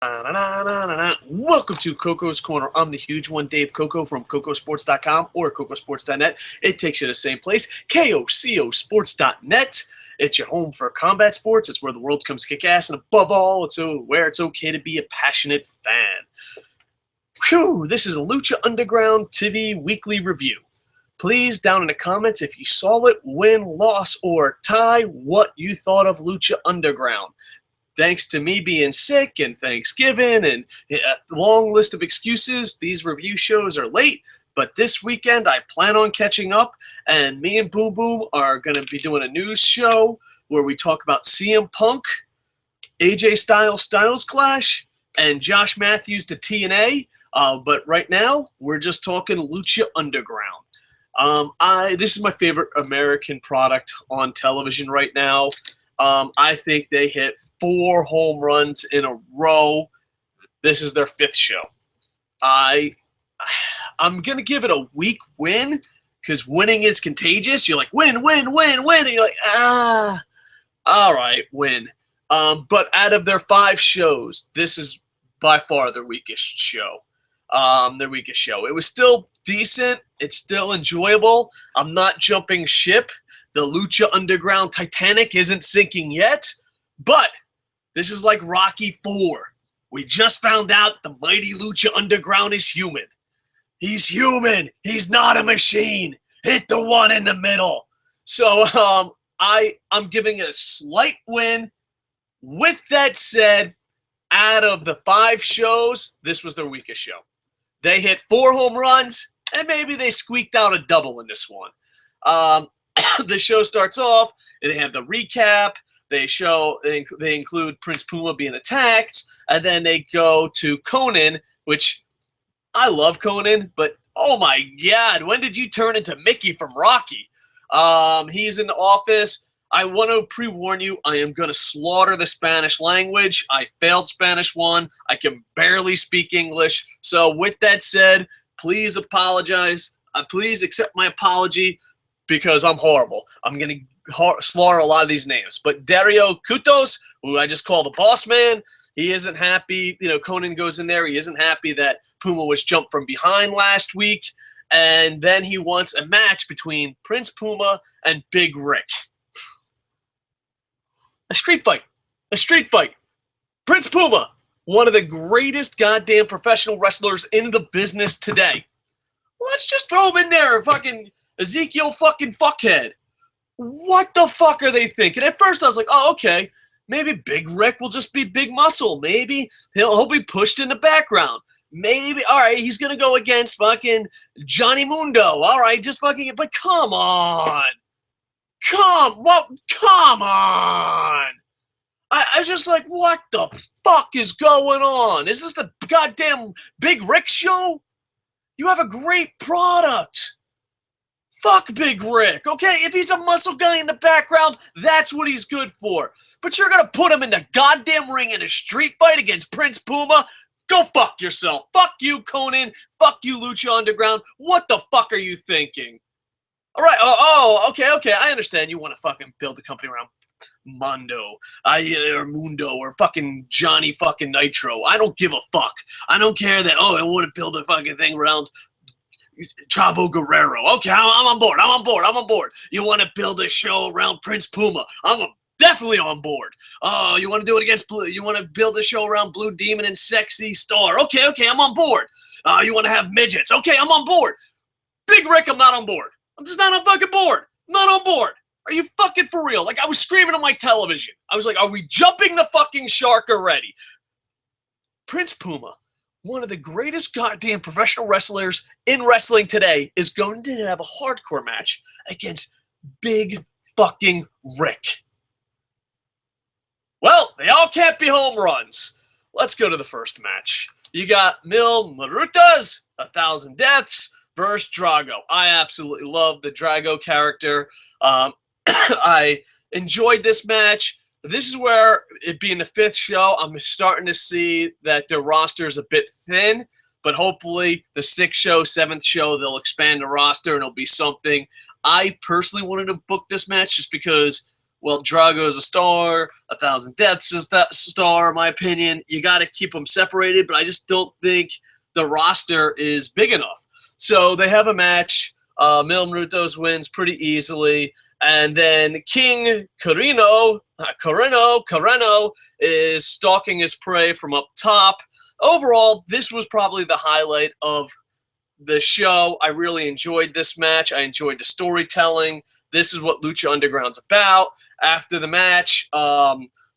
Na-na-na-na-na. Welcome to Coco's Corner. I'm the huge one, Dave Koco from CocoSports.com or CocoSports.net. It takes you to the same place, KOCOSports.net. It's your home for combat sports. It's where the world comes kick ass, and above all, it's where it's okay to be a passionate fan. Phew, this is a Lucha Underground TV weekly review. Please, down in the comments, if you saw it, win, loss, or tie, what you thought of Lucha Underground. Thanks to me being sick and Thanksgiving and a long list of excuses, these review shows are late. But this weekend, I plan on catching up, and me and Boom Boom are going to be doing a news show where we talk about CM Punk, AJ Styles Clash, and Josh Matthews to TNA. But right now, we're just talking Lucha Underground. This is my favorite American product on television right now. I think they hit 4 home runs in a row. This is their 5th show. I'm going to give it a weak win because winning is contagious. You're like, win, win, win, win. And you're like, all right, win. But out of their 5 shows, this is by far their weakest show. It was still decent. It's still enjoyable. I'm not jumping ship. The Lucha Underground Titanic isn't sinking yet, but this is like Rocky IV. We just found out the mighty Lucha Underground is human. He's human. He's not a machine. Hit the one in the middle. So I'm giving it a slight win. With that said, out of the 5 shows, this was their weakest show. They hit 4 home runs, and maybe they squeaked out a double in this one. The show starts off, they have the recap, they include Prince Puma being attacked, and then they go to Conan, which I love Conan, but oh my god, when did you turn into Mickey from Rocky? He's in the office. I want to pre-warn you, I am going to slaughter the Spanish language. I failed Spanish 1. I can barely speak English. So with that said, please apologize. Please accept my apology because I'm horrible. I'm going to slaughter a lot of these names. But Dario Kutos, who I just call the boss man, he isn't happy. Conan goes in there. He isn't happy that Puma was jumped from behind last week. And then he wants a match between Prince Puma and Big Ryck. A street fight. Prince Puma, one of the greatest goddamn professional wrestlers in the business today. Let's just throw him in there, fucking Ezekiel fucking fuckhead. What the fuck are they thinking? At first I was like, oh, okay. Maybe Big Ryck will just be big muscle. Maybe he'll be pushed in the background. Maybe, all right, he's going to go against fucking Johnny Mundo. All right, just fucking, but come on. Come on. I was just like, what the fuck is going on? Is this the goddamn Big Ryck show? You have a great product. Fuck Big Ryck, okay? If he's a muscle guy in the background, that's what he's good for. But you're going to put him in the goddamn ring in a street fight against Prince Puma? Go fuck yourself. Fuck you, Conan. Fuck you, Lucha Underground. What the fuck are you thinking? All right. Okay. I understand you want to fucking build a company around Mondo, or Mundo, or fucking Johnny fucking Nitro. I don't give a fuck. I don't care that, I want to build a fucking thing around Chavo Guerrero. Okay, I'm on board. You want to build a show around Prince Puma? I'm definitely on board. Oh, you want to do it against Blue? You want to build a show around Blue Demon and Sexy Star? Okay, I'm on board. You want to have midgets? Okay, I'm on board. Big Ryck, I'm not on board. I'm just not on fucking board. I'm not on board. Are you fucking for real? Like, I was screaming on my television. I was like, are we jumping the fucking shark already? Prince Puma, one of the greatest goddamn professional wrestlers in wrestling today, is going to have a hardcore match against Big fucking Ryck. Well, they all can't be home runs. Let's go to the first match. You got Mil Muertes, 1,000 Deaths, versus Drago. I absolutely love the Drago character. I enjoyed this match. This is where, it being the 5th show, I'm starting to see that their roster is a bit thin, but hopefully the 6th show, 7th show, they'll expand the roster and it'll be something. I personally wanted to book this match just because well, Drago's a star, 1,000 Deaths is that star, in my opinion. You got to keep them separated, but I just don't think the roster is big enough. So they have a match. Mil Muertos wins pretty easily. And then King Carino is stalking his prey from up top. Overall, this was probably the highlight of the show. I really enjoyed this match. I enjoyed the storytelling. This is what Lucha Underground's about. After the match,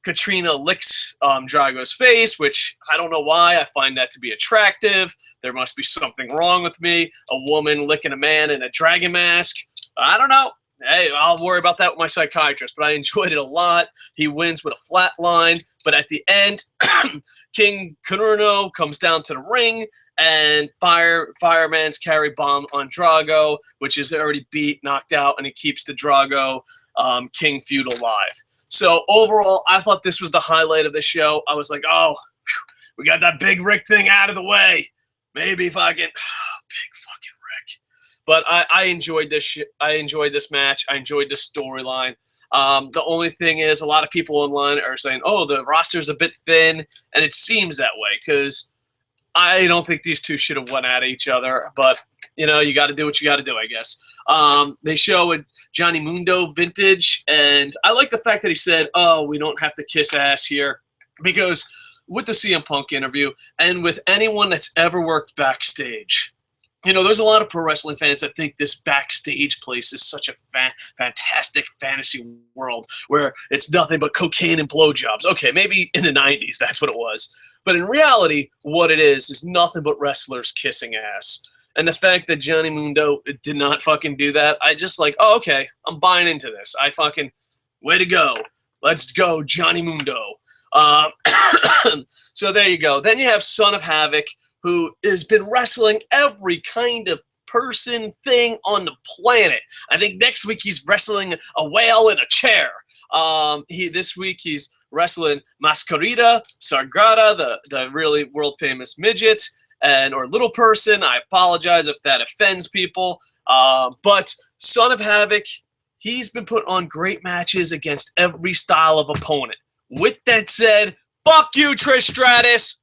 Katrina licks Drago's face, which I don't know why. I find that to be attractive. There must be something wrong with me. A woman licking a man in a dragon mask. I don't know. Hey, I'll worry about that with my psychiatrist, but I enjoyed it a lot. He wins with a flat line, but at the end, King Conrado comes down to the ring, and Fireman's carry bomb on Drago, which is already beat, knocked out, and he keeps the Drago King feud alive. So overall, I thought this was the highlight of the show. I was like, oh, we got that Big Ryck thing out of the way. Maybe if I can... Big fucking Ryck. But I enjoyed this. I enjoyed this match. I enjoyed this storyline. The only thing is, a lot of people online are saying, "Oh, the roster's a bit thin," and it seems that way because I don't think these two should have went at each other. But you know, you got to do what you got to do, I guess. They show a Johnny Mundo vintage, and I like the fact that he said, "Oh, we don't have to kiss ass here," because with the CM Punk interview and with anyone that's ever worked backstage. You know, there's a lot of pro wrestling fans that think this backstage place is such a fantastic fantasy world where it's nothing but cocaine and blowjobs. Okay, maybe in the 90s that's what it was. But in reality, what it is nothing but wrestlers kissing ass. And the fact that Johnny Mundo did not fucking do that, I just like, oh, okay, I'm buying into this. I fucking, way to go. Let's go, Johnny Mundo. So there you go. Then you have Son of Havoc, who has been wrestling every kind of person thing on the planet. I think next week he's wrestling a whale in a chair. This week he's wrestling Mascarita, Sagrada, the really world famous midget, or little person. I apologize if that offends people. But Son of Havoc, he's been put on great matches against every style of opponent. With that said, fuck you, Trish Stratus.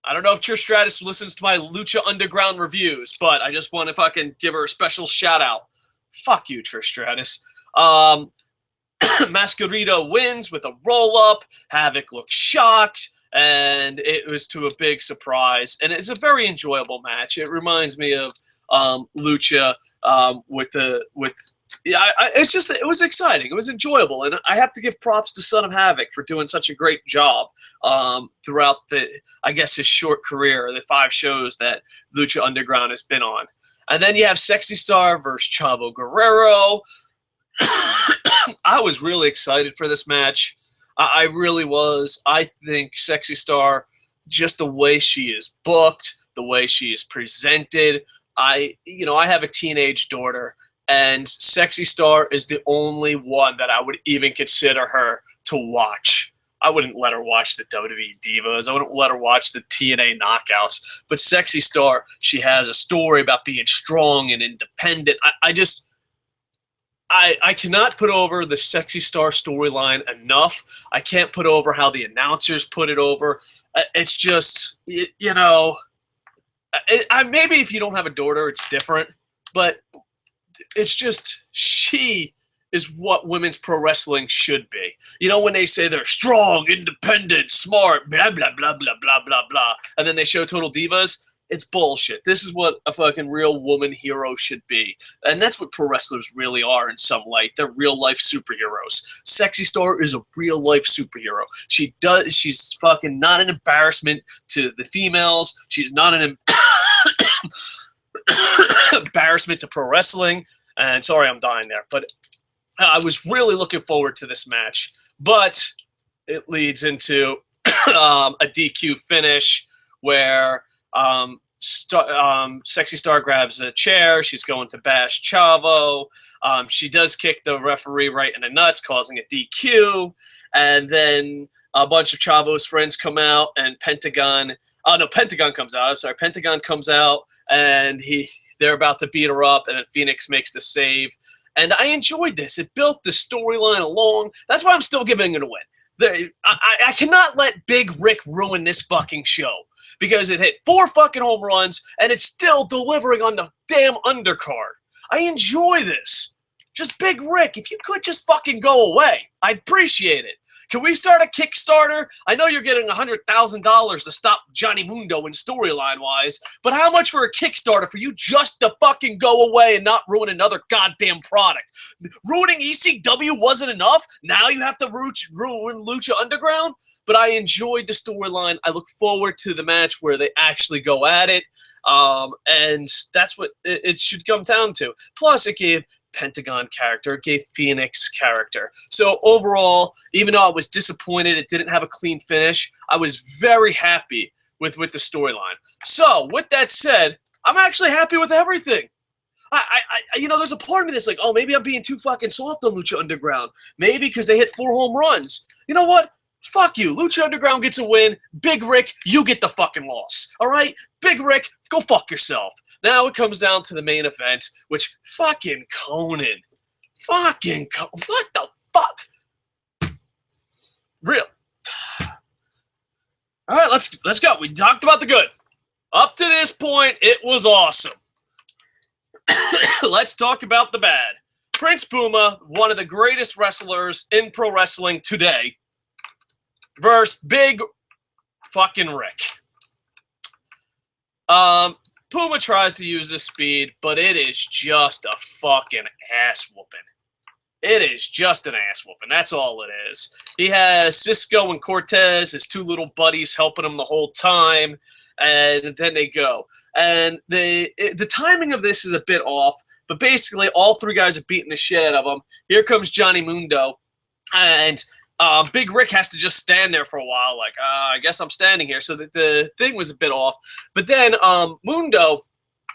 I don't know if Trish Stratus listens to my Lucha Underground reviews, but I just want to fucking give her a special shout out. Fuck you, Trish Stratus. Mascarita wins with a roll up. Havoc looks shocked, and it was to a big surprise. And it's a very enjoyable match. It reminds me of Lucha it was exciting. It was enjoyable, and I have to give props to Son of Havoc for doing such a great job throughout his short career, the 5 shows that Lucha Underground has been on. And then you have Sexy Star versus Chavo Guerrero. I was really excited for this match. I really was. I think Sexy Star, just the way she is booked, the way she is presented. I have a teenage daughter. And Sexy Star is the only one that I would even consider her to watch. I wouldn't let her watch the WWE Divas. I wouldn't let her watch the TNA Knockouts. But Sexy Star, she has a story about being strong and independent. I cannot put over the Sexy Star storyline enough. I can't put over how the announcers put it over. It's just, maybe if you don't have a daughter, it's different. But it's just, she is what women's pro wrestling should be. You know, when they say they're strong, independent, smart, blah, blah, blah, blah, blah, blah, blah, and then they show Total Divas, it's bullshit. This is what a fucking real woman hero should be. And that's what pro wrestlers really are in some light. They're real-life superheroes. Sexy Star is a real-life superhero. She's fucking not an embarrassment to the females. She's not an embarrassment to pro wrestling. And sorry I'm dying there, but I was really looking forward to this match. But it leads into a DQ finish where Sexy Star grabs a chair. She's going to bash Chavo. She does kick the referee right in the nuts, causing a DQ. And then a bunch of Chavo's friends come out, and Pentagon comes out. I'm sorry, Pentagon comes out, and they're about to beat her up, and then Phoenix makes the save. And I enjoyed this. It built the storyline along. That's why I'm still giving it a win. I cannot let Big Ryck ruin this fucking show because it hit 4 fucking home runs and it's still delivering on the damn undercard. I enjoy this. Just Big Ryck, if you could just fucking go away, I'd appreciate it. Can we start a Kickstarter? I know you're getting $100,000 to stop Johnny Mundo in storyline-wise, but how much for a Kickstarter for you just to fucking go away and not ruin another goddamn product? Ruining ECW wasn't enough? Now you have to ruin Lucha Underground? But I enjoyed the storyline. I look forward to the match where they actually go at it, and that's what it should come down to. Plus, it gave Pentagon character, it gave Phoenix character. So overall, even though I was disappointed it didn't have a clean finish, I was very happy with the storyline. So with that said, I'm actually happy with everything. You know, there's a part of me that's like, oh, maybe I'm being too fucking soft on Lucha Underground. Maybe because they hit 4 home runs. You know what? Fuck you. Lucha Underground gets a win. Big Ryck, you get the fucking loss. All right? Big Ryck, go fuck yourself. Now it comes down to the main event, which fucking Conan. What the fuck? Real. All right, let's go. We talked about the good. Up to this point, it was awesome. Let's talk about the bad. Prince Puma, one of the greatest wrestlers in pro wrestling today, versus Big fucking Ryck. Puma tries to use his speed, but it is just a fucking ass whooping. It is just an ass whooping. That's all it is. He has Cisco and Cortez, his 2 little buddies, helping him the whole time, and then they go. And the timing of this is a bit off, but basically all 3 guys are beating the shit out of him. Here comes Johnny Mundo, and Big Ryck has to just stand there for a while, like, I guess I'm standing here. So the thing was a bit off. But then Mundo,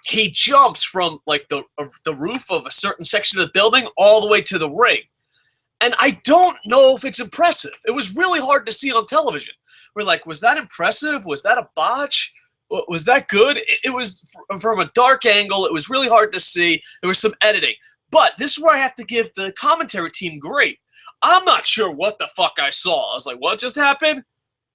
he jumps from like the roof of a certain section of the building all the way to the ring. And I don't know if it's impressive. It was really hard to see on television. We're like, was that impressive? Was that a botch? Was that good? It was from a dark angle. It was really hard to see. There was some editing. But this is where I have to give the commentary team great. I'm not sure what the fuck I saw. I was like, what just happened?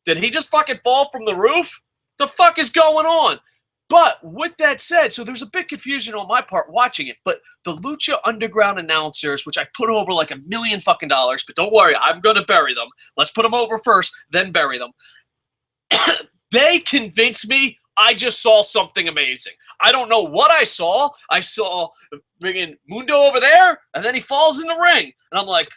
Did he just fucking fall from the roof? The fuck is going on? But with that said, so there's a bit confusion on my part watching it, but the Lucha Underground announcers, which I put over like $1 million fucking dollars, but don't worry, I'm going to bury them. Let's put them over first, then bury them. They convinced me I just saw something amazing. I don't know what I saw. I saw bringing Mundo over there, and then he falls in the ring. And I'm like,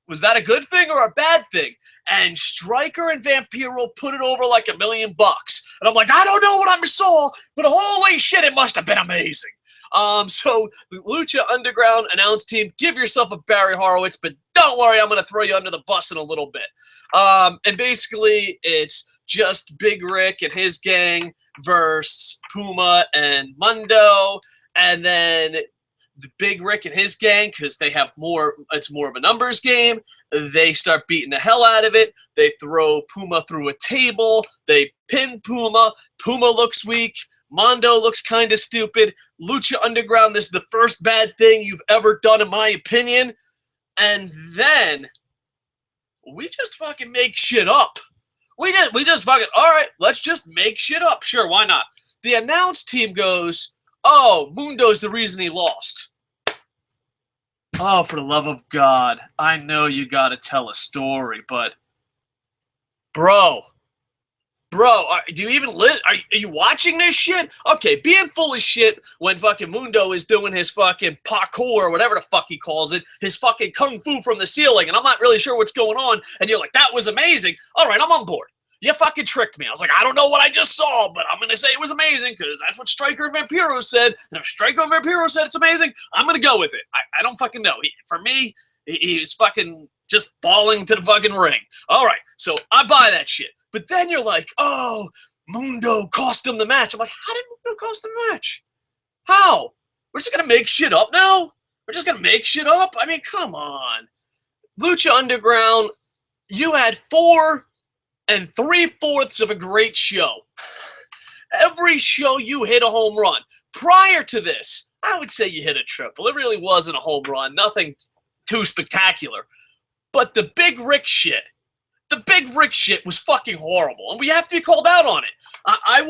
was that a good thing or a bad thing? And Stryker and Vampiro put it over like $1 million. And I'm like, I don't know what I saw, but holy shit, it must have been amazing. So the Lucha Underground announce team, give yourself a Barry Horowitz, but don't worry, I'm going to throw you under the bus in a little bit. And basically, it's just Big Ryck and his gang versus Puma and Mundo, and then the Big Ryck and his gang, because they have more, it's more of a numbers game. They start beating the hell out of it. They throw Puma through a table. They pin Puma. Puma looks weak. Mondo looks kind of stupid. Lucha Underground, this is the first bad thing you've ever done, in my opinion. And then we just fucking make shit up. We just fucking, all right, let's just make shit up. Sure, why not? The announce team goes, oh, Mundo's the reason he lost. Oh, for the love of God. I know you gotta tell a story, but Bro, do you even are you watching this shit? Okay, being full of shit when fucking Mundo is doing his fucking parkour or whatever the fuck he calls it, his fucking kung fu from the ceiling, and I'm not really sure what's going on, and you're like, that was amazing. All right, I'm on board. You fucking tricked me. I was like, I don't know what I just saw, but I'm going to say it was amazing because that's what Stryker and Vampiro said. And if Stryker and Vampiro said it's amazing, I'm going to go with it. I don't fucking know. For me, he's fucking just falling to the fucking ring. All right, so I buy that shit. But then you're like, oh, Mundo cost him the match. I'm like, how did Mundo cost him the match? How? We're just going to make shit up now? We're just going to make shit up? I mean, come on. Lucha Underground, you had 4 3/4 of a great show. Every show you hit a home run. Prior to this, I would say you hit a triple. It really wasn't a home run. Nothing too spectacular. But the Big Ryck shit, was fucking horrible, and we have to be called out on it. I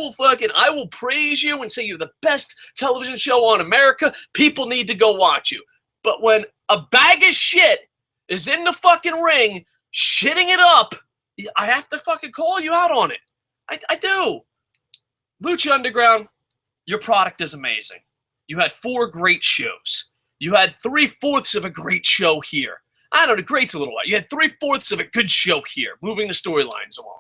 will praise you and say you're the best television show on America. People need to go watch you. But when a bag of shit is in the fucking ring, shitting it up, I have to fucking call you out on it. I do. Lucha Underground, your product is amazing. You had 4 great shows. You had 3/4 of a great show here. I don't know, great's a little while. You had 3/4 of a good show here, moving the storylines along.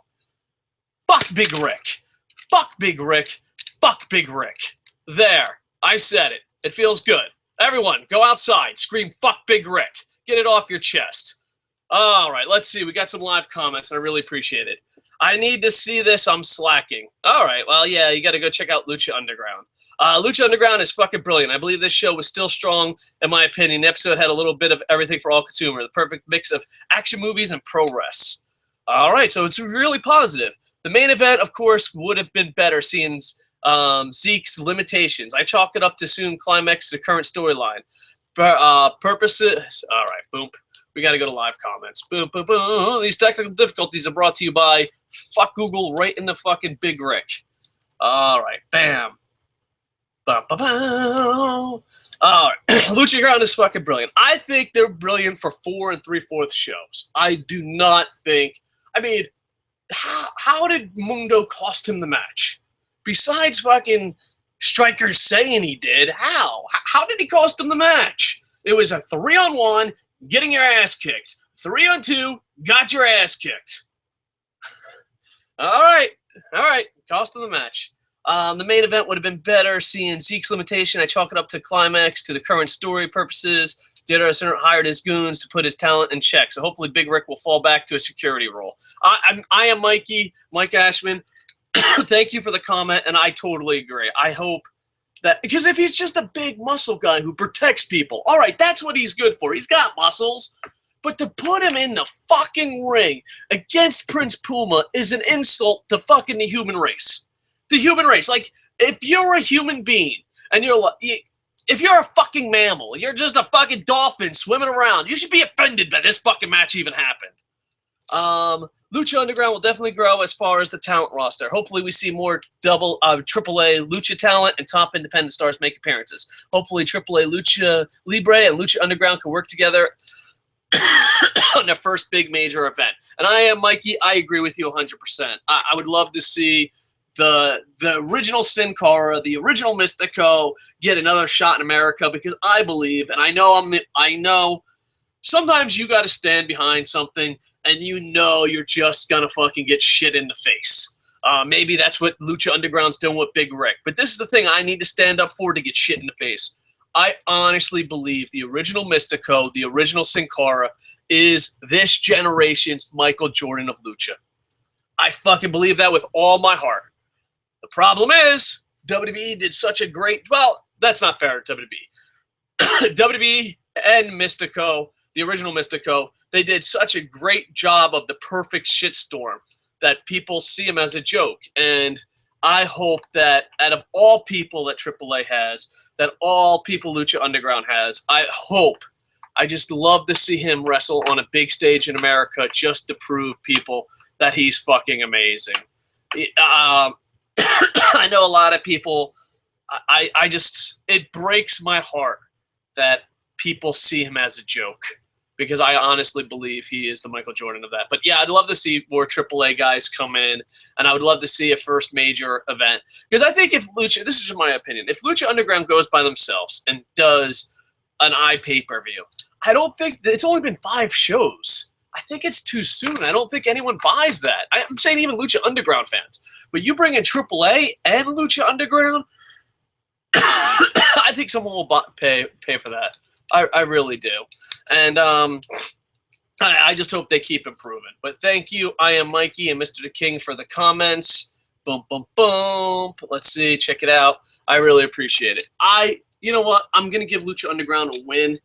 Fuck Big Ryck. Fuck Big Ryck. Fuck Big Ryck. There. I said it. It feels good. Everyone, go outside. Scream, fuck Big Ryck. Get it off your chest. All right, let's see. We got some live comments, and I really appreciate it. I need to see this. I'm slacking. All right, well, yeah, you got to go check out Lucha Underground. Lucha Underground is fucking brilliant. I believe this show was still strong, in my opinion. The episode had a little bit of everything for all consumer. The perfect mix of action movies and pro res. All right, so it's really positive. The main event, of course, would have been better seeing Zeke's limitations. I chalk it up to soon climax to the current storyline. Purposes. All right, boom. We got to go to live comments. Boom, boom, boom. These technical difficulties are brought to you by fuck Google right in the fucking Big Ryck. All right, bam. All right. Lucha Underground is fucking brilliant. I think they're brilliant for 4 3/4 shows. I do not think. I mean, how did Mundo cost him the match? Besides fucking Striker saying he did, how? How did he cost him the match? It was a 3-on-1, getting your ass kicked. 3-on-2, got your ass kicked. All right. Cost him the match. The main event would have been better seeing Zeke's limitation. I chalk it up to climax, to the current story purposes. Dieter Center hired his goons to put his talent in check. So hopefully Big Ryck will fall back to a security role. I am Mike Ashman. Thank you for the comment, and I totally agree. I hope that, because if he's just a big muscle guy who protects people, all right, that's what he's good for. He's got muscles. But to put him in the fucking ring against Prince Puma is an insult to fucking the human race. The human race. Like, if you're a human being and if you're a fucking mammal, you're just a fucking dolphin swimming around, you should be offended that this fucking match even happened. Lucha Underground will definitely grow as far as the talent roster. Hopefully we see more AAA Lucha talent and top independent stars make appearances. Hopefully AAA Lucha Libre and Lucha Underground can work together on their first big major event. And I am Mikey. I agree with you 100%. I would love to see the original Sin Cara, the original Mystico get another shot in America, because I believe, and I know sometimes you got to stand behind something and you're just going to fucking get shit in the face. Maybe that's what Lucha Underground's doing with Big Ryck. But this is the thing I need to stand up for, to get shit in the face. I honestly believe the original Mystico, the original Sin Cara, is this generation's Michael Jordan of Lucha. I fucking believe that with all my heart. The problem is, WWE did such a great... Well, that's not fair to WWE. WWE and Mystico, the original Mystico, they did such a great job of the perfect shitstorm that people see him as a joke. And I hope that out of all people that AAA has, that all people Lucha Underground has, I just love to see him wrestle on a big stage in America just to prove people that he's fucking amazing. I know a lot of people, it breaks my heart that people see him as a joke, because I honestly believe he is the Michael Jordan of that. But yeah, I'd love to see more AAA guys come in, and I would love to see a first major event. Because I think if Lucha, this is just my opinion, if Lucha Underground goes by themselves and does an pay-per-view, I don't think, it's only been 5 shows. I think it's too soon. I don't think anyone buys that. I'm saying even Lucha Underground fans. But you bring in AAA and Lucha Underground, I think someone will pay for that. I really do. And I just hope they keep improving. But thank you. I am Mikey and Mr. the King for the comments. Boom, boom, boom. Let's see. Check it out. I really appreciate it. You know what? I'm going to give Lucha Underground a win.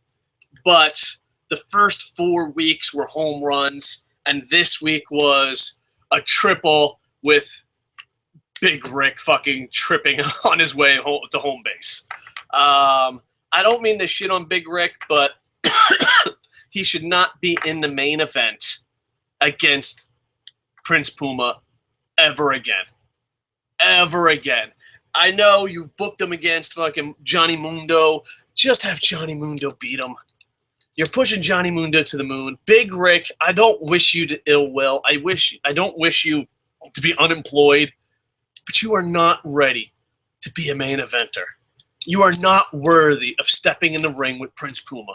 But the first 4 weeks were home runs. And this week was a triple with Big Ryck fucking tripping on his way home to home base. I don't mean to shit on Big Ryck, but he should not be in the main event against Prince Puma ever again. Ever again. I know you booked him against fucking Johnny Mundo. Just have Johnny Mundo beat him. You're pushing Johnny Mundo to the moon. Big Ryck, I don't wish you to ill will. I don't wish you to be unemployed, but you are not ready to be a main eventer. You are not worthy of stepping in the ring with Prince Puma.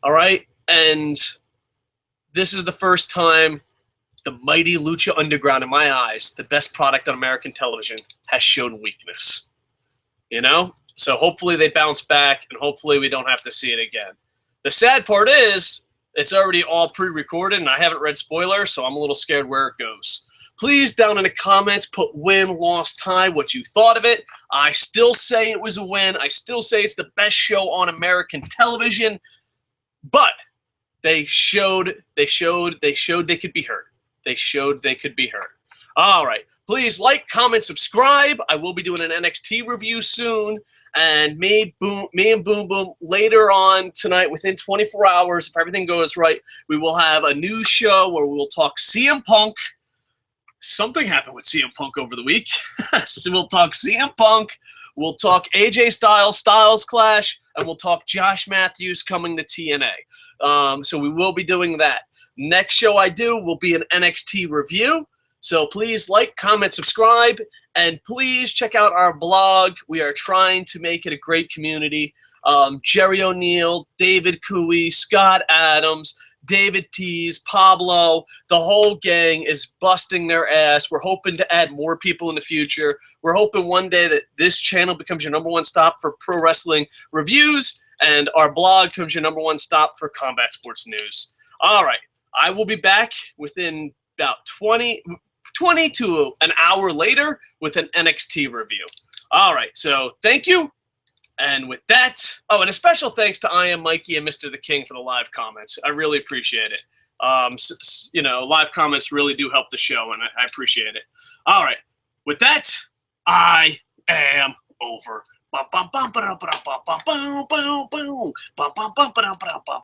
All right? And this is the first time the mighty Lucha Underground, in my eyes, the best product on American television, has shown weakness. You know? So hopefully they bounce back, and hopefully we don't have to see it again. The sad part is, it's already all pre-recorded, and I haven't read spoilers, so I'm a little scared where it goes. Please, down in the comments, put win, loss, tie, what you thought of it. I still say it was a win. I still say it's the best show on American television. But they showed they could be hurt. They showed they could be hurt. All right. Please like, comment, subscribe. I will be doing an NXT review soon. And me and Boom Boom later on tonight, within 24 hours, if everything goes right, we will have a new show where we will talk CM Punk. Something happened with CM Punk over the week. So we'll talk CM Punk. We'll talk AJ Styles Clash. And we'll talk Josh Matthews coming to TNA. So we will be doing that. Next show I do will be an NXT review. So please like, comment, subscribe, and please check out our blog. We are trying to make it a great community. Jerry O'Neill, David Cooey, Scott Adams, David Tees, Pablo, the whole gang is busting their ass. We're hoping to add more people in the future. We're hoping one day that this channel becomes your #1 stop for pro wrestling reviews, and our blog becomes your #1 stop for combat sports news. All right. I will be back within about 20 to an hour later with an NXT review. All right. So thank you. And with that, oh, and a special thanks to I Am Mikey and Mr. the King for the live comments. I really appreciate it. You know, live comments really do help the show, and I appreciate it. All right. With that, I am over. Bum, bum, bum, ba-dum, ba-dum, bum, bum, boom, boom, boom. Bum, bum, bum, ba-dum, ba-dum, bum.